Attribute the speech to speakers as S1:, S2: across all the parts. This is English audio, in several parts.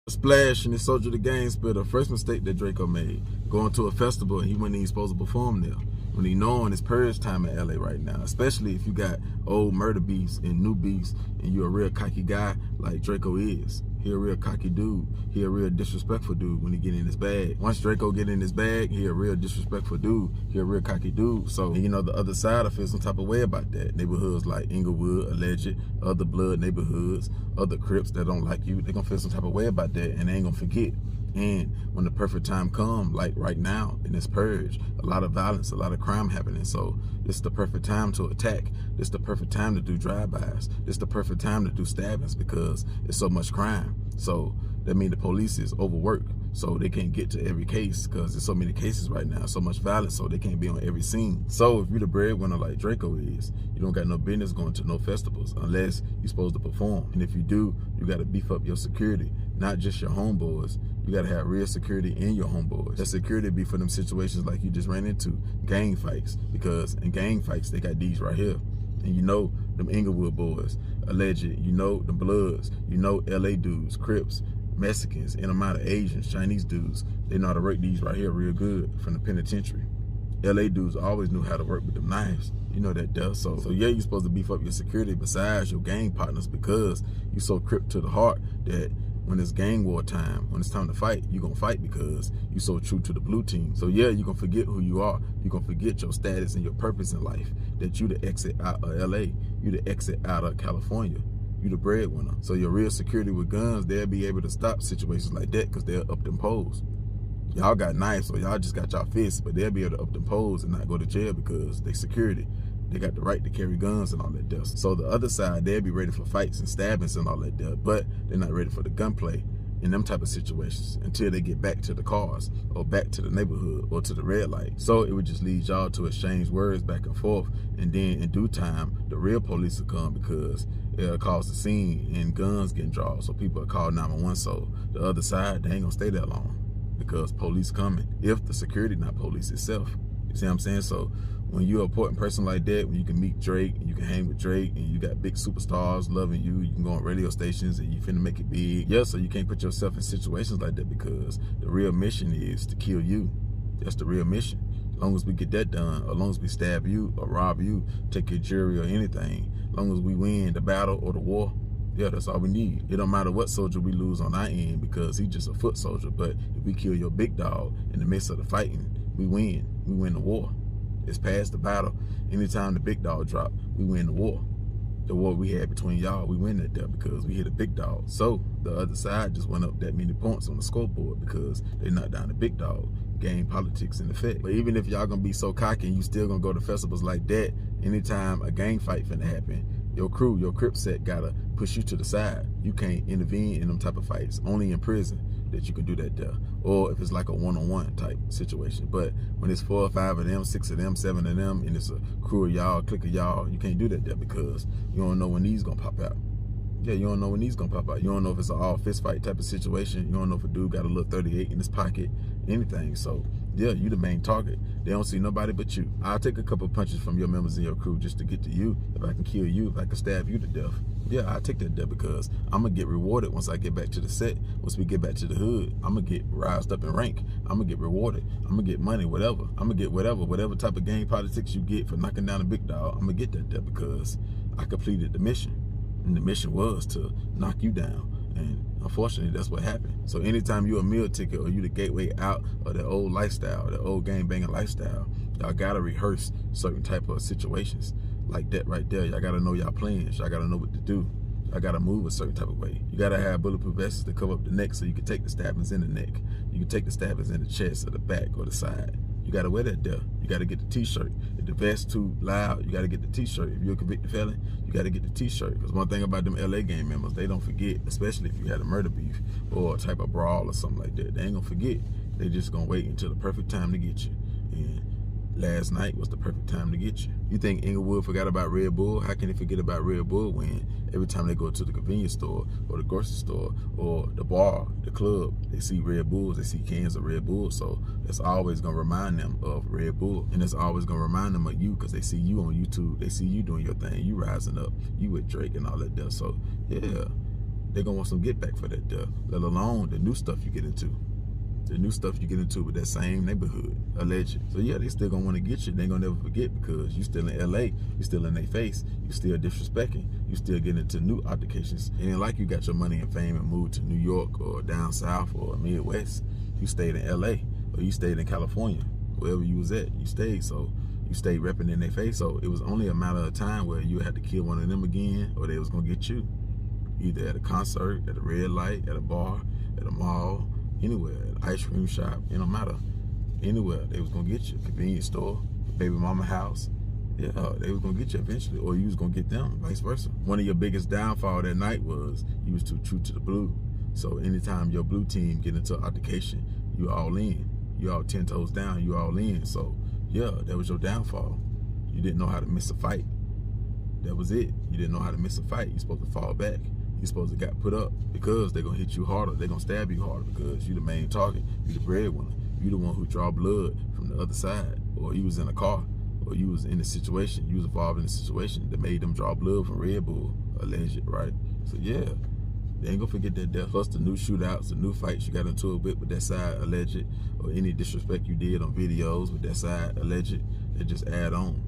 S1: Splash and the Soldier the Game Spitter. First mistake that Drakeo made. Going to a festival and he wasn't even supposed to perform there. When he knowing it's purge time in LA right now. Especially if you got old murder beefs and new beefs and you're a real cocky guy like Drakeo is. He a real cocky dude. He a real disrespectful dude when he get in his bag. Once Drakeo get in his bag, he a real disrespectful dude. He a real cocky dude. So, you know, the other side, I feel some type of way about that. Neighborhoods like Inglewood, Alleged, other blood neighborhoods, other Crips that don't like you, they gonna feel some type of way about that and they ain't gonna forget. And when the perfect time come, like right now in this purge, a lot of violence, a lot of crime happening. So it's the perfect time to attack. It's the perfect time to do drive-bys. It's the perfect time to do stabbings because it's so much crime. So that means the police is overworked. So they can't get to every case because there's so many cases right now, so much violence, so they can't be on every scene. So if you're the breadwinner like Drakeo is, you don't got no business going to no festivals unless you're supposed to perform. And if you do, you got to beef up your security, not just your homeboys. You got to have real security in your homeboys. That security be for them situations like you just ran into, gang fights. Because in gang fights, they got these right here. And you know them Inglewood boys, Alleged, you know the Bloods, you know LA dudes, Crips, Mexicans, and amount of Asians, Chinese dudes. They know how to work these right here real good from the penitentiary. LA dudes always knew how to work with them knives. You know that does. So yeah, you're supposed to beef up your security besides your gang partners because you so Crip to the heart that when it's gang war time, when it's time to fight, you're going to fight because you so true to the blue team. So yeah, you're going to forget who you are. You're going to forget your status and your purpose in life, that you the exit out of LA, you the exit out of California. You the breadwinner. So your real security with guns, they'll be able to stop situations like that because they'll up them poles. Y'all got knives, so y'all just got y'all fists, but they'll be able to up them poles and not go to jail because they security. They got the right to carry guns and all that stuff. So the other side, they'll be ready for fights and stabbings and all that stuff, but they're not ready for the gunplay in them type of situations until they get back to the cars or back to the neighborhood or to the red light. So it would just lead y'all to exchange words back and forth, and then in due time, the real police will come because it'll cause the scene and guns getting drawn. So people will call 911. So the other side, they ain't gonna stay that long because police coming if the security not police itself. You see what I'm saying? So when you're an important person like that, when you can meet Drake and you can hang with Drake and you got big superstars loving you, you can go on radio stations and you finna make it big. Yeah, so you can't put yourself in situations like that because the real mission is to kill you. That's the real mission. As long as we get that done, as long as we stab you or rob you, take your jewelry or anything, as long as we win the battle or the war, yeah, that's all we need. It don't matter what soldier we lose on our end because he's just a foot soldier. But if we kill your big dog in the midst of the fighting, we win. We win the war. It's past the battle. Anytime the big dog drop, we win the war. The war we had between y'all, we win that there because we hit a big dog. So the other side just went up that many points on the scoreboard because they knocked down the big dog. Game politics in effect. But even if y'all gonna be so cocky and you still gonna go to festivals like that, anytime a gang fight finna happen, your crew, your Crip set gotta push you to the side. You can't intervene in them type of fights. Only in prison that you can do that there. Or if it's like a one-on-one type situation. But when it's 4 or 5 of them, 6 of them, 7 of them, and it's a crew of y'all, clique of y'all, you can't do that there because you don't know when these gonna pop out. Yeah, you don't know when these gonna pop out. You don't know if it's an all fist fight type of situation. You don't know if a dude got a little 38 in his pocket, anything. So yeah, you the main target. They don't see nobody but you. I'll take a couple punches from your members in your crew just to get to you. If I can kill you, if I can stab you to death, yeah, I'll take that death because I'm gonna get rewarded once I get back to the set. Once we get back to the hood, I'm gonna get rised up in rank. I'm gonna get rewarded. I'm gonna get money, whatever. I'm gonna get whatever type of game politics you get for knocking down a big dog. I'm gonna get that death because I completed the mission. And the mission was to knock you down. And unfortunately, that's what happened. So anytime you a meal ticket or you the gateway out of the old lifestyle, the old gang banging lifestyle, y'all gotta rehearse certain type of situations like that right there. Y'all gotta know y'all plans. Y'all gotta know what to do. Y'all gotta move a certain type of way. You gotta have bulletproof vests to cover up the neck so you can take the stabbings in the neck. You can take the stabbings in the chest or the back or the side. You gotta wear that there. You gotta get the t-shirt. If the vest too loud, you gotta get the t-shirt. If you're a convicted felon, you gotta get the t-shirt. Because one thing about them LA gang members, they don't forget, especially if you had a murder beef or a type of brawl or something like that. They ain't gonna forget. They just gonna wait until the perfect time to get you. And last night was the perfect time to get you. You think Inglewood forgot about Red Bull? How can they forget about Red Bull when every time they go to the convenience store or the grocery store or the bar, the club, they see Red Bulls, they see cans of Red Bull. So that's always gonna remind them of Red Bull. And it's always gonna remind them of you because they see you on YouTube. They see you doing your thing, you rising up, you with Drake and all that stuff. So yeah, they're gonna want some get back for that death, let alone the new stuff you get into. The new stuff you get into with that same neighborhood, alleged. So yeah, they still gonna want to get you. They gonna never forget because you still in LA, you still in their face, you still disrespecting, you still getting into new altercations. It ain't like you got your money and fame and moved to New York or down south or Midwest. You stayed in LA or you stayed in California. Wherever you was at, you stayed. So you stayed repping in their face. So it was only a matter of time where you had to kill one of them again or they was gonna get you. Either at a concert, at a red light, at a bar, at a mall, anywhere, an ice cream shop, it don't matter. Anywhere, they was gonna get you. Convenience store, baby mama house. Yeah, they was gonna get you eventually, or you was gonna get them, vice versa. One of your biggest downfall that night was you was too true to the blue. So anytime your blue team get into an altercation, you all in. You all 10 toes down, you all in. So yeah, that was your downfall. You didn't know how to miss a fight. That was it. You didn't know how to miss a fight. You're supposed to fall back. You're supposed to got put up because they're gonna hit you harder. They're gonna stab you harder because you the main target. You the breadwinner. You the one who draw blood from the other side, or you was in a car, or you was in a situation. You was involved in a situation that made them draw blood from Red Bull, alleged, right? So yeah, they ain't gonna forget that death. Plus the new shootouts, the new fights you got into it with that side, alleged, or any disrespect you did on videos with that side, alleged. They just add on.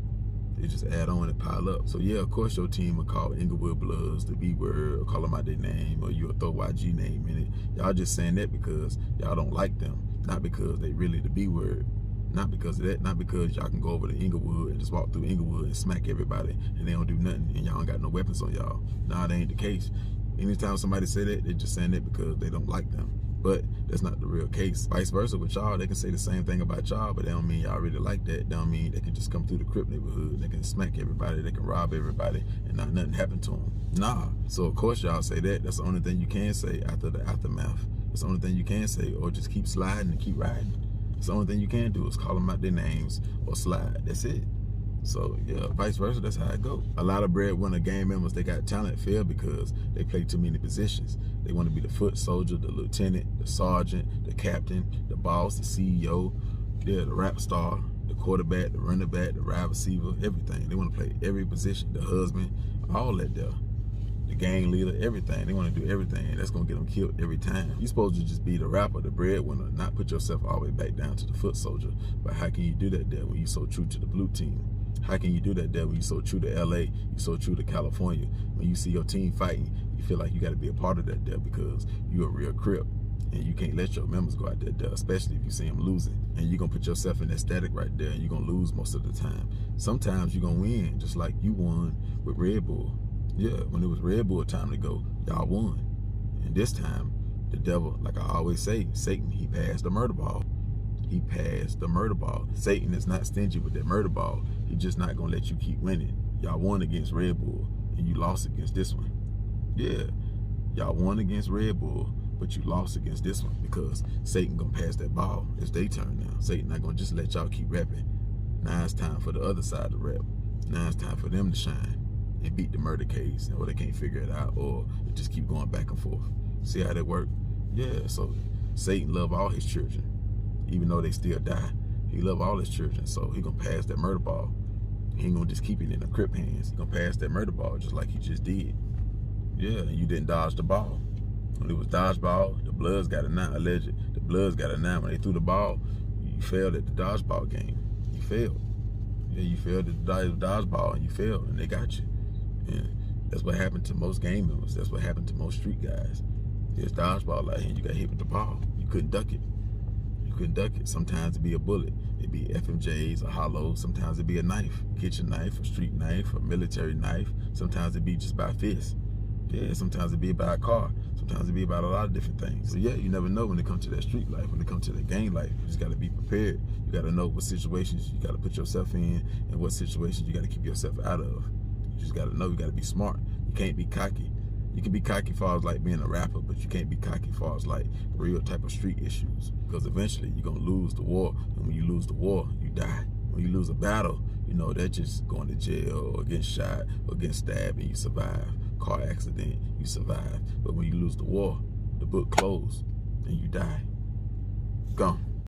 S1: They just add on and pile up. So yeah, of course your team will call Inglewood Bloods, the B word, or call them out their name, or you'll throw YG name in it. Y'all just saying that because y'all don't like them, not because they really the B word. Not because of that, not because y'all can go over to Inglewood and just walk through Inglewood and smack everybody and they don't do nothing and y'all don't got no weapons on y'all. Nah, that ain't the case. Anytime somebody say that, they're just saying that because they don't like them. But that's not the real case. Vice versa with y'all, they can say the same thing about y'all, but they don't mean y'all really like that. They don't mean they can just come through the Crip neighborhood, they can smack everybody, they can rob everybody, and not nothing happen to them. Nah. So of course y'all say that. That's the only thing you can say after the aftermath. That's the only thing you can say, or just keep sliding and keep riding. That's the only thing you can do is call them out their names or slide. That's it. So yeah, vice versa, that's how it go. A lot of breadwinner gang members, they got talent fail because they play too many positions. They want to be the foot soldier, the lieutenant, the sergeant, the captain, the boss, the CEO, yeah, the rap star, the quarterback, the running back, the wide receiver, everything. They want to play every position, the husband, all that there. The gang leader, everything. They want to do everything, and that's going to get them killed every time. You're supposed to just be the rapper, the breadwinner, not put yourself all the way back down to the foot soldier. But how can you do that there when you're so true to the blue team? How can you do that there when you're so true to LA, you're so true to California? When you see your team fighting, you feel like you got to be a part of that there because you're a real Crip. And you can't let your members go out there, especially if you see them losing. And you're going to put yourself in that static right there, and you're going to lose most of the time. Sometimes you're going to win, just like you won with Red Bull. Yeah, when it was Red Bull time to go, y'all won. And this time, the devil, like I always say, Satan, he passed the murder ball. He passed the murder ball. Satan is not stingy with that murder ball. He's just not going to let you keep winning. Y'all won against Red Bull, and you lost against this one. Yeah, y'all won against Red Bull, but you lost against this one because Satan going to pass that ball. It's their turn now. Satan not going to just let y'all keep rapping. Now it's time for the other side to rap. Now it's time for them to shine and beat the murder case, or they can't figure it out, or it just keep going back and forth. See how that work? Yeah, so Satan love all his children. Even though they still die, he love all his children, so he gonna pass that murder ball. He ain't gonna just keep it in the Crip hands. He gonna pass that murder ball just like he just did. Yeah, and you didn't dodge the ball. When it was dodgeball, the Bloods got a 9, alleged. The Bloods got a 9. When they threw the ball, you failed at the dodgeball game. You failed. Yeah, you failed at the dodgeball, and you failed, and they got you. And that's what happened to most gang members. That's what happened to most street guys. There's dodgeball out here, and you got hit with the ball. You couldn't duck it. You couldn't duck it. Sometimes it'd be a bullet. It'd be FMJs or hollows. Sometimes it'd be a knife, kitchen knife, a street knife, a military knife. Sometimes it'd be just by fist. Yeah, sometimes it'd be about a car. Sometimes it'd be about a lot of different things. So yeah, you never know when it comes to that street life, when it comes to the gang life. You just got to be prepared. You got to know what situations you got to put yourself in and what situations you got to keep yourself out of. You just got to know. You got to be smart. You can't be cocky. You can be cocky as far as like being a rapper, but you can't be cocky as far as like real type of street issues. Because eventually you're going to lose the war. And when you lose the war, you die. When you lose a battle, you know, that's just going to jail or getting shot or getting stabbed and you survive. Car accident, you survive. But when you lose the war, the book closed and you die. Gone.